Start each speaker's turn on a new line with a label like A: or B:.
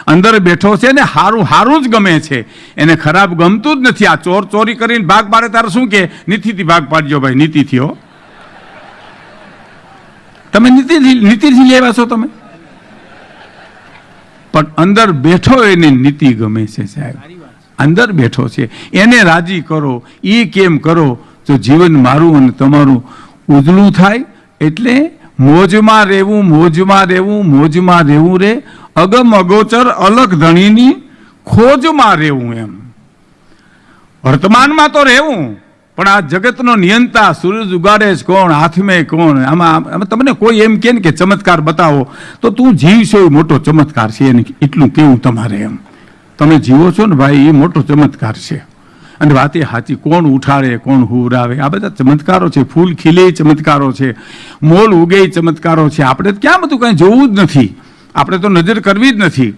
A: અંદર બેઠો છે ને હારું હારું જ ગમે છે, એને ખરાબ ગમતું જ નથી. આ ચોર ચોરી કરીને ભાગ પાડે તારે શું કે નીતિથી ભાગ પાડજો ભાઈ, નીતિથી હો. તમે નીતિથી લેવા છો તમે, પણ અંદર બેઠો એને નીતિ ગમે છે સાહેબ, અંદર બેઠો છે એને રાજી કરો. એ કેમ કરો તો જીવન મારું અને તમારું ઉજળું થાય. એટલે મોજમાં રહેવું, મોજમાં રહેવું, મોજમાં રહેવું રે, અગમ અગોચર અલગ ધણીની ખોજમાં રહેવું. એમ વર્તમાનમાં તો રહેવું, પણ આ જગતનો નિયંતા સૂરજ ઉગાડે છે કોણ, હાથમાં કોણ. આમાં તમને કોઈ એમ કે ચમત્કાર બતાવો તો તું જીવશો એ મોટો ચમત્કાર છે, એને એટલું કેવું તમારે. એમ તમે જીવો છો ને ભાઈ, એ મોટો ચમત્કાર છે. અને વાત એ સાચી, કોણ ઉઠાડે કોણ હુવરાવે, આ બધા ચમત્કારો છે. ફૂલ ખીલે ચમત્કારો છે, મોલ ઉગે ચમત્કારો છે. આપણે ક્યાં બધું કંઈ જોવું જ નથી, આપણે તો નજર કરવી જ નથી.